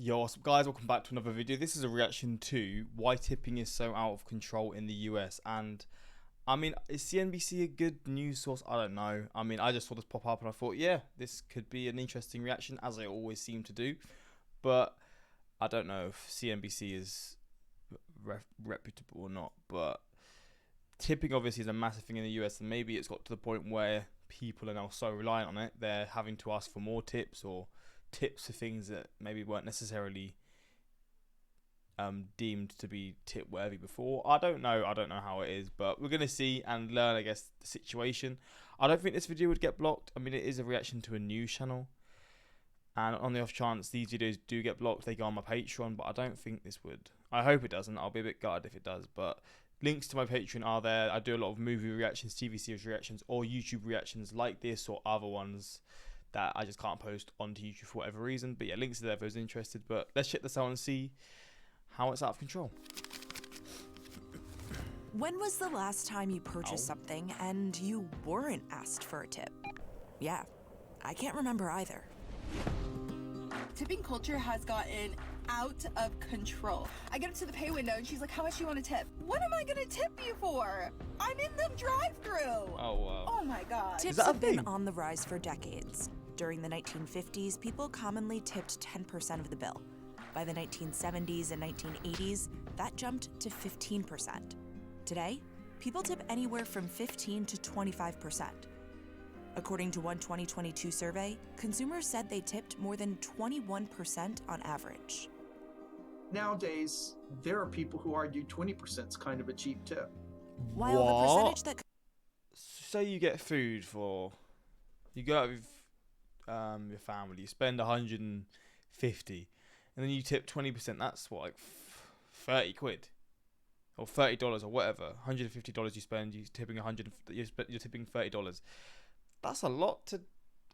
Yo, what's up guys, welcome back to another video. This is a reaction to why tipping is so out of control in the US. And I mean, is CNBC a good news source? I don't know. I mean, I just saw this pop up and I thought, yeah, this could be an interesting reaction, as I always seem to do. But I don't know if CNBC is reputable or not. But tipping obviously is a massive thing in the US, and maybe it's got to the point where people are now so reliant on it, they're having to ask for more tips or tips for things that maybe weren't necessarily deemed to be tip worthy before. I don't know how it is, but we're gonna see and learn, I guess, the situation. I don't think this video would get blocked. I mean, it is a reaction to a news channel, and on the off chance these videos do get blocked, they go on my Patreon, but I don't think this would. I hope it doesn't. I'll be a bit gutted if it does, but links to my Patreon are there. I do a lot of movie reactions, TV series reactions, or YouTube reactions like this or other ones that I just can't post onto YouTube for whatever reason. But yeah, links are there if anyone's interested. But let's check this out and see how it's out of control. When was the last time you purchased something and you weren't asked for a tip? Yeah, I can't remember either. Tipping culture has gotten out of control. I get up to the pay window and she's like, how much do you want to tip? What am I gonna tip you for? I'm in the drive-thru. Oh, wow. Oh my God. Tips have been on the rise for decades. During the 1950s, people commonly tipped 10% of the bill. By the 1970s and 1980s, that jumped to 15%. Today, people tip anywhere from 15 to 25%. According to one 2022 survey, consumers said they tipped more than 21% on average. Nowadays, there are people who argue 20% is kind of a cheap tip. While the percentage that say you get food for, you go out with your family, you spend 150, and then you tip 20%. That's what, like 30 quid or $30 or whatever. $150 you spend, you're tipping you're tipping $30. That's a lot to.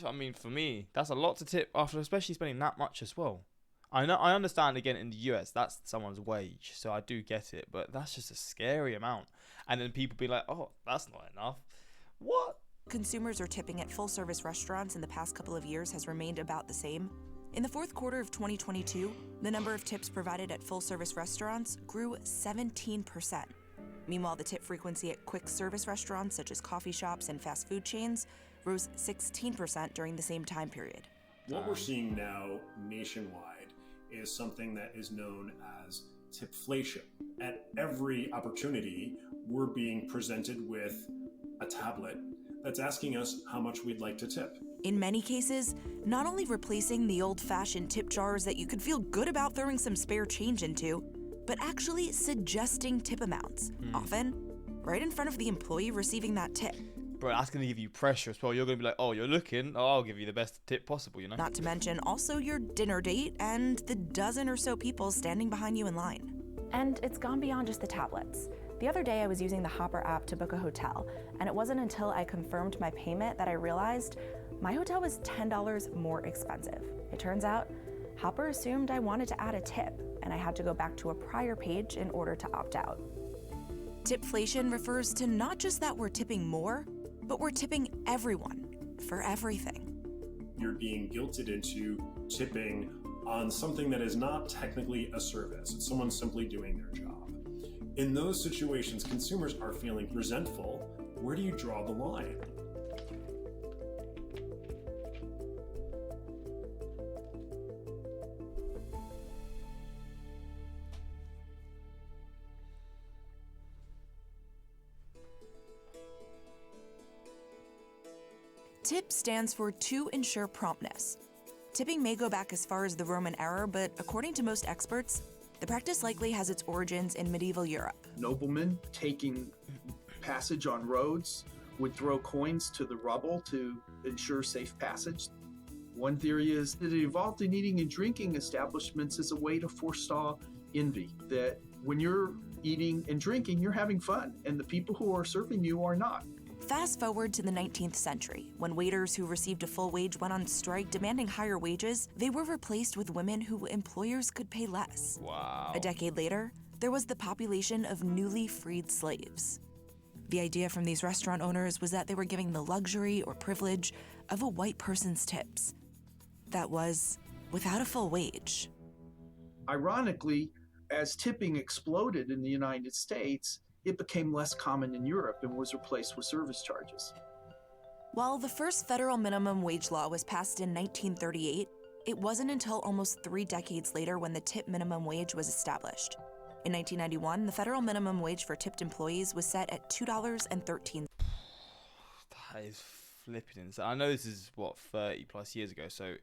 I mean, for me, that's a lot to tip after, especially spending that much as well. I understand, again, in the US, that's someone's wage, so I do get it, but that's just a scary amount. And then people be like, oh, that's not enough. What? consumers are tipping at full-service restaurants in the past couple of years has remained about the same. In the fourth quarter of 2022, the number of tips provided at full-service restaurants grew 17%. Meanwhile, the tip frequency at quick-service restaurants such as coffee shops and fast food chains rose 16% during the same time period. What we're seeing now nationwide is something that is known as tipflation. At every opportunity, we're being presented with a tablet that's asking us how much we'd like to tip. In many cases, not only replacing the old-fashioned tip jars that you could feel good about throwing some spare change into, but actually suggesting tip amounts, often right in front of the employee receiving that tip. Bro, that's going to give you pressure as well. You're going to be like, oh, you're looking, oh, I'll give you the best tip possible, you know? Not to mention also your dinner date and the dozen or so people standing behind you in line. And it's gone beyond just the tablets. The other day I was using the Hopper app to book a hotel, and it wasn't until I confirmed my payment that I realized my hotel was $10 more expensive. It turns out Hopper assumed I wanted to add a tip, and I had to go back to a prior page in order to opt out. Tipflation refers to not just that we're tipping more, but we're tipping everyone for everything. You're being guilted into tipping on something that is not technically a service. It's someone simply doing their job. In those situations, consumers are feeling resentful. Where do you draw the line? TIP stands for to ensure promptness. Tipping may go back as far as the Roman era, but according to most experts, the practice likely has its origins in medieval Europe. Noblemen taking passage on roads would throw coins to the rubble to ensure safe passage. One theory is that it evolved in eating and drinking establishments as a way to forestall envy, that when you're eating and drinking, you're having fun, and the people who are serving you are not. Fast forward to the 19th century, when waiters who received a full wage went on strike demanding higher wages, they were replaced with women who employers could pay less. Wow. A decade later, there was the population of newly freed slaves. The idea from these restaurant owners was that they were giving the luxury or privilege of a white person's tips. That was, without a full wage. Ironically, as tipping exploded in the United States, it became less common in Europe and was replaced with service charges. While the first federal minimum wage law was passed in 1938, it wasn't until almost 3 decades later when the tip minimum wage was established. In 1991, the federal minimum wage for tipped employees was set at $2.13. That is flipping insane. I know this is, 30 plus years ago, so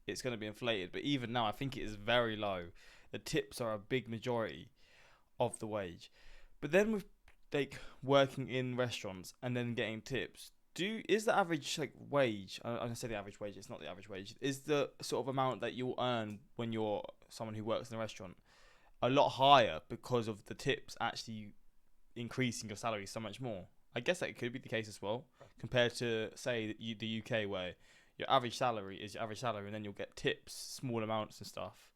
it's going to be inflated. But even now, I think it is very low. The tips are a big majority of the wage. But then with working in restaurants and then getting tips, is the average wage, I'm going to say the average wage, it's not the average wage, is the sort of amount that you'll earn when you're someone who works in a restaurant a lot higher because of the tips actually increasing your salary so much more? I guess that could be the case as well, compared to, say, the UK, where your average salary is your average salary and then you'll get tips, small amounts and stuff,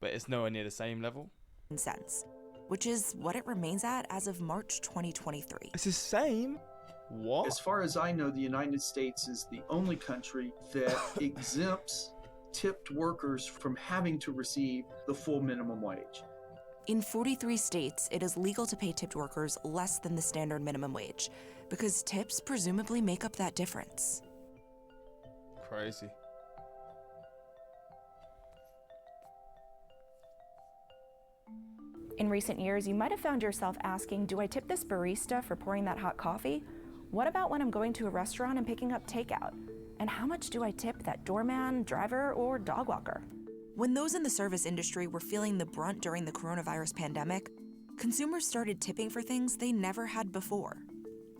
but it's nowhere near the same level. Cents, which is what it remains at as of March 2023. It's the same? What? As far as I know, the United States is the only country that exempts tipped workers from having to receive the full minimum wage. In 43 states, it is legal to pay tipped workers less than the standard minimum wage, because tips presumably make up that difference. Crazy. In recent years, you might have found yourself asking, do I tip this barista for pouring that hot coffee? What about when I'm going to a restaurant and picking up takeout? And how much do I tip that doorman, driver, or dog walker? When those in the service industry were feeling the brunt during the coronavirus pandemic, consumers started tipping for things they never had before.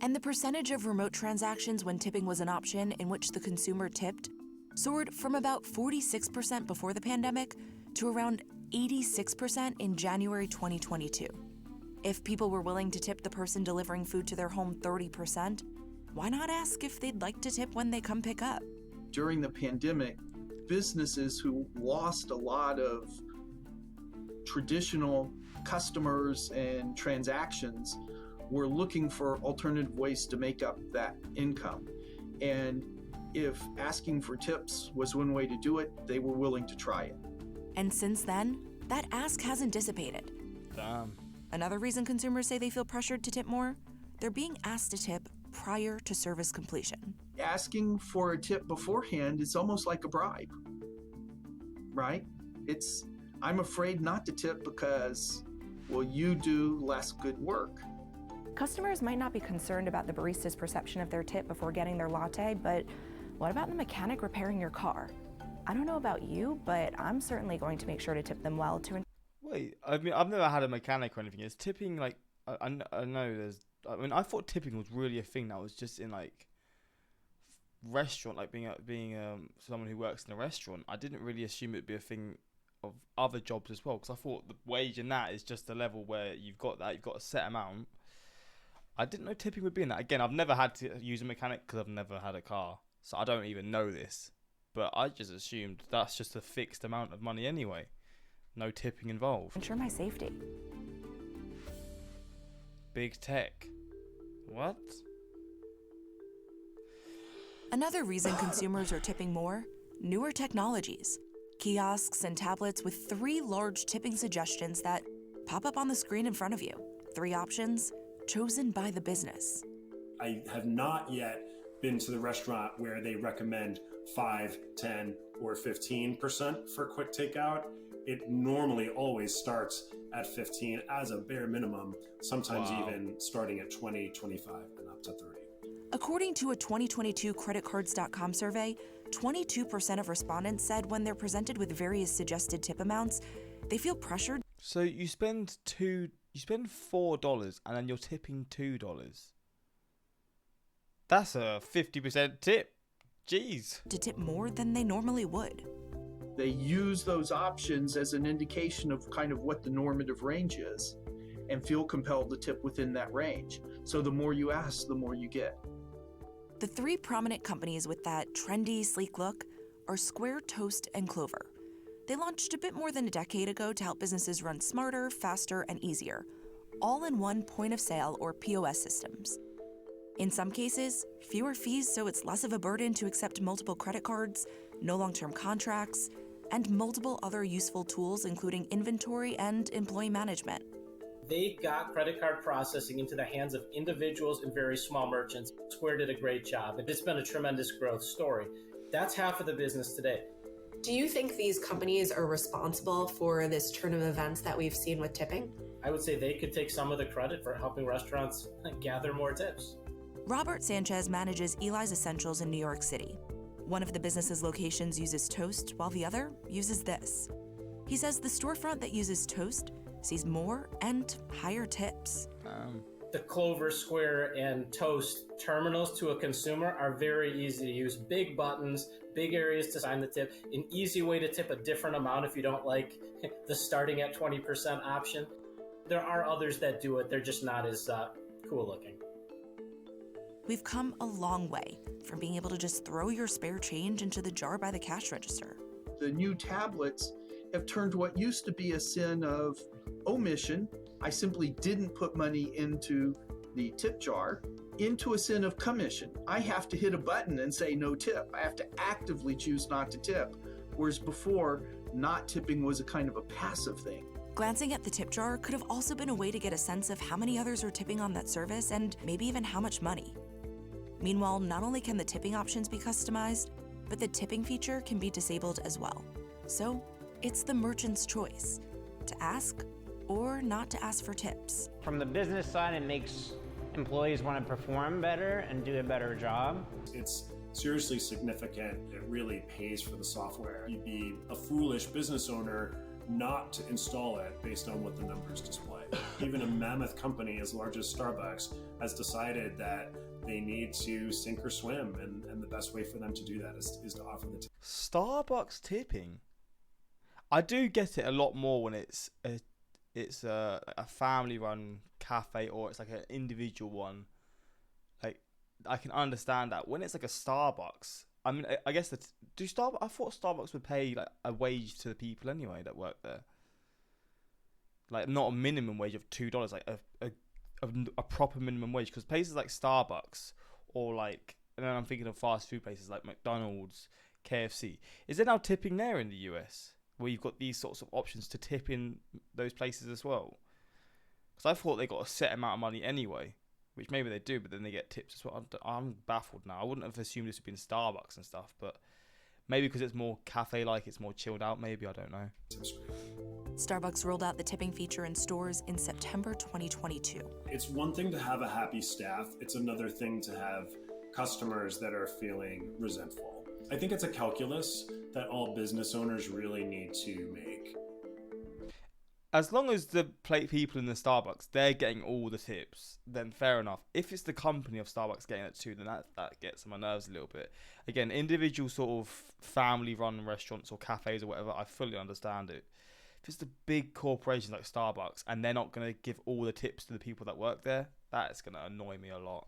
And the percentage of remote transactions when tipping was an option in which the consumer tipped soared from about 46% before the pandemic to around 86% in January 2022. If people were willing to tip the person delivering food to their home 30%, why not ask if they'd like to tip when they come pick up? During the pandemic, businesses who lost a lot of traditional customers and transactions were looking for alternative ways to make up that income. And if asking for tips was one way to do it, they were willing to try it. And since then, that ask hasn't dissipated. Damn. Another reason consumers say they feel pressured to tip more? They're being asked to tip prior to service completion. Asking for a tip beforehand is almost like a bribe, right? I'm afraid not to tip because, well, you do less good work. Customers might not be concerned about the barista's perception of their tip before getting their latte, but what about the mechanic repairing your car? I don't know about you, but I'm certainly going to make sure to tip them well to. Wait, I mean, I've never had a mechanic or anything. Is tipping I know there's. I mean, I thought tipping was really a thing that was just in restaurant, being someone who works in a restaurant. I didn't really assume it'd be a thing of other jobs as well, because I thought the wage in that is just the level where you've got a set amount. I didn't know tipping would be in that. Again, I've never had to use a mechanic because I've never had a car, so I don't even know this. But I just assumed that's just a fixed amount of money anyway. No tipping involved. Ensure my safety. Big tech. What? Another reason consumers are tipping more: newer technologies. Kiosks and tablets with 3 large tipping suggestions that pop up on the screen in front of you. 3 options chosen by the business. I have not yet been to the restaurant where they recommend 5, 10, or 15% for quick takeout. It normally always starts at 15 as a bare minimum, sometimes even starting at 20, 25, and up to 30. According to a 2022 creditcards.com survey, 22% of respondents said when they're presented with various suggested tip amounts, they feel pressured. So you spend $4 and then you're tipping $2. That's a 50% tip. Jeez. To tip more than they normally would. They use those options as an indication of kind of what the normative range is and feel compelled to tip within that range. So the more you ask, the more you get. The 3 prominent companies with that trendy, sleek look are Square, Toast, and Clover. They launched a bit more than a decade ago to help businesses run smarter, faster, and easier, all in one point-of-sale or POS systems. In some cases, fewer fees so it's less of a burden to accept multiple credit cards, no long-term contracts, and multiple other useful tools, including inventory and employee management. They got credit card processing into the hands of individuals and very small merchants. Square did a great job. It's been a tremendous growth story. That's half of the business today. Do you think these companies are responsible for this turn of events that we've seen with tipping? I would say they could take some of the credit for helping restaurants gather more tips. Robert Sanchez manages Eli's Essentials in New York City. One of the business's locations uses Toast, while the other uses this. He says the storefront that uses Toast sees more and higher tips. The Clover, Square, and Toast terminals to a consumer are very easy to use. Big buttons, big areas to sign the tip, an easy way to tip a different amount if you don't like the starting at 20% option. There are others that do it, they're just not as cool looking. We've come a long way from being able to just throw your spare change into the jar by the cash register. The new tablets have turned what used to be a sin of omission, I simply didn't put money into the tip jar, into a sin of commission. I have to hit a button and say no tip. I have to actively choose not to tip. Whereas before, not tipping was a kind of a passive thing. Glancing at the tip jar could have also been a way to get a sense of how many others are tipping on that service and maybe even how much money. Meanwhile, not only can the tipping options be customized, but the tipping feature can be disabled as well. So it's the merchant's choice to ask or not to ask for tips. From the business side, it makes employees want to perform better and do a better job. It's seriously significant. It really pays for the software. You'd be a foolish business owner not to install it based on what the numbers display. Even a mammoth company as large as Starbucks has decided that they need to sink or swim, and the best way for them to do that is to offer the tip. Starbucks tipping. I do get it a lot more when it's a family-run cafe or it's like an individual one. Like, I can understand that. When it's like a Starbucks, I mean, I guess that I thought Starbucks would pay like a wage to the people anyway that work there. Like, not a minimum wage of $2, like a proper minimum wage. Because places like Starbucks or like, and then I'm thinking of fast food places like McDonald's, KFC. Is there now tipping there in the US? Where you've got these sorts of options to tip in those places as well? Because I thought they got a set amount of money anyway, which maybe they do, but then they get tips as well. I'm baffled now. I wouldn't have assumed this would be in Starbucks and stuff, but maybe because it's more cafe-like, it's more chilled out, maybe, I don't know. Starbucks rolled out the tipping feature in stores in September 2022. It's one thing to have a happy staff. It's another thing to have customers that are feeling resentful. I think it's a calculus that all business owners really need to make. As long as the people in the Starbucks, they're getting all the tips, then fair enough. If it's the company of Starbucks getting it too, then that gets on my nerves a little bit. Again, individual sort of family-run restaurants or cafes or whatever, I fully understand it. If it's the big corporations like Starbucks and they're not going to give all the tips to the people that work there, that's going to annoy me a lot.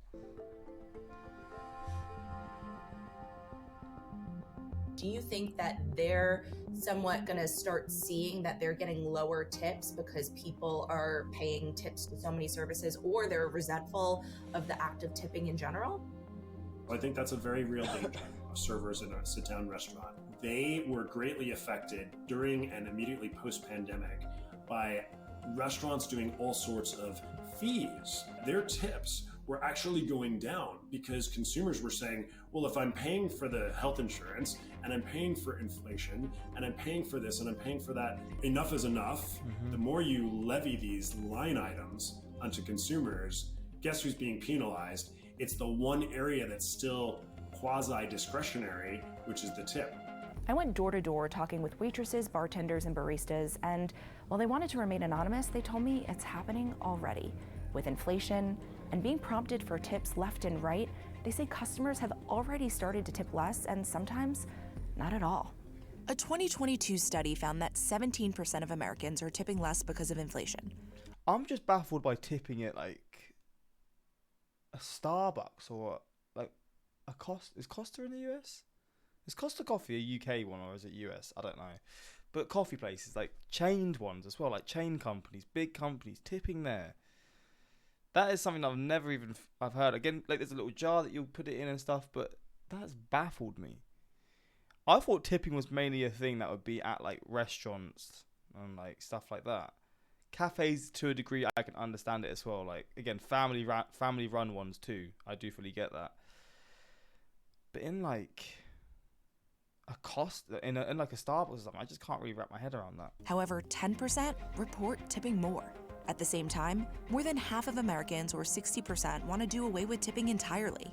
Do you think that they're somewhat going to start seeing that they're getting lower tips because people are paying tips to so many services, or they're resentful of the act of tipping in general? I think that's a very real danger of servers in a sit-down restaurant. They were greatly affected during and immediately post-pandemic by restaurants doing all sorts of fees. Their tips were actually going down because consumers were saying, well, if I'm paying for the health insurance and I'm paying for inflation and I'm paying for this and I'm paying for that, enough is enough. Mm-hmm. The more you levy these line items onto consumers, guess who's being penalized? It's the one area that's still quasi-discretionary, which is the tip. I went door to door talking with waitresses, bartenders, and baristas, and while they wanted to remain anonymous, they told me it's happening already. With inflation and being prompted for tips left and right, they say customers have already started to tip less and sometimes not at all. A 2022 study found that 17% of Americans are tipping less because of inflation. I'm just baffled by tipping at like a Starbucks or like a Costa. Is Costa in the US? Is Costa Coffee a UK one or is it US? I don't know. But coffee places, like chained ones as well, like chain companies, big companies, tipping there. That is something I've never even I've heard. Again, like there's a little jar that you'll put it in and stuff, but that's baffled me. I thought tipping was mainly a thing that would be at like restaurants and like stuff like that. Cafes, to a degree, I can understand it as well. Like again, family run ones too. I do fully get that. But in like a cost in like a Starbucks or something, I just can't really wrap my head around that. However, 10% report tipping more. At the same time, more than half of Americans, or 60%, want to do away with tipping entirely.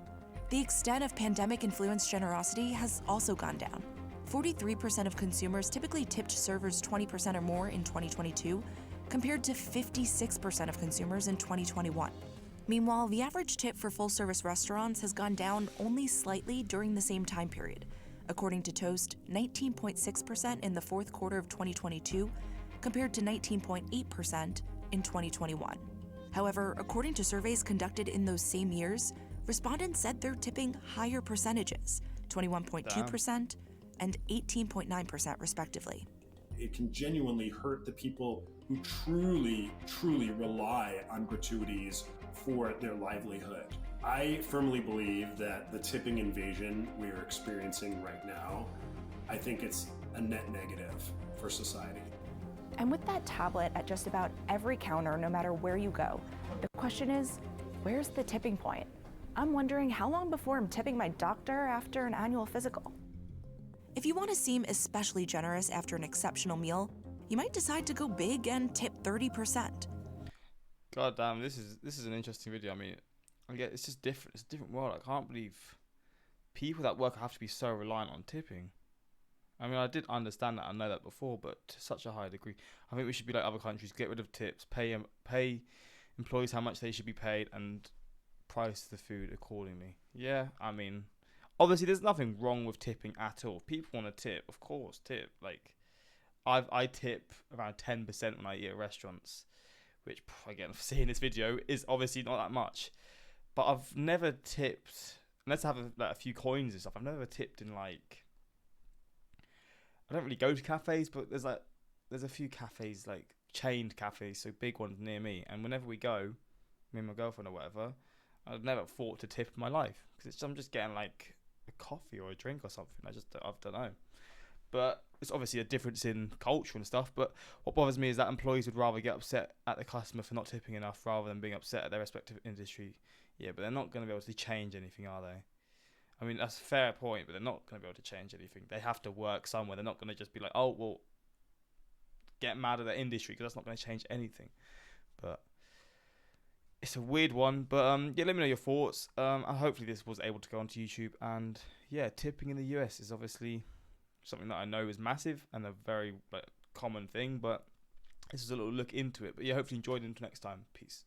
The extent of pandemic-influenced generosity has also gone down. 43% of consumers typically tipped servers 20% or more in 2022, compared to 56% of consumers in 2021. Meanwhile, the average tip for full-service restaurants has gone down only slightly during the same time period. According to Toast, 19.6% in the fourth quarter of 2022, compared to 19.8% in 2021. However, according to surveys conducted in those same years, respondents said they're tipping higher percentages, 21.2% and 18.9% respectively. It can genuinely hurt the people who truly, truly rely on gratuities for their livelihood. I firmly believe that the tipping invasion we are experiencing right now, I think it's a net negative for society. And with that tablet at just about every counter, no matter where you go, the question is, where's the tipping point? I'm wondering how long before I'm tipping my doctor after an annual physical. If you want to seem especially generous after an exceptional meal, you might decide to go big and tip 30%. God damn, this is an interesting video. I mean, I get it's just different. It's a different world. I can't believe people that work have to be so reliant on tipping. I mean, I did understand that. I know that before, but to such a high degree. I think we should be like other countries, get rid of tips, pay employees how much they should be paid, and price the food accordingly. Yeah, I mean, obviously there's nothing wrong with tipping at all. People want to tip, of course, tip. Like, I tip around 10% when I eat at restaurants, which, again, seeing this video is obviously not that much. But I've never tipped, unless I have a few coins and stuff, I've never tipped in like, I don't really go to cafes, but there's a few cafes, like chained cafes, so big ones near me. And whenever we go, me and my girlfriend or whatever, I've never thought to tip in my life, because I'm just getting like a coffee or a drink or something. I don't know. But it's obviously a difference in culture and stuff. But what bothers me is that employees would rather get upset at the customer for not tipping enough rather than being upset at their respective industry. Yeah, but they're not going to be able to change anything, are they? I mean, that's a fair point, but they're not going to be able to change anything. They have to work somewhere. They're not going to just be like, oh, well, get mad at their industry, because that's not going to change anything. But it's a weird one. But yeah, let me know your thoughts. Hopefully this was able to go onto YouTube. And yeah, tipping in the US is obviously something that I know is massive and a very common thing. But this is a little look into it. But yeah, hopefully you enjoyed it. Until next time. Peace.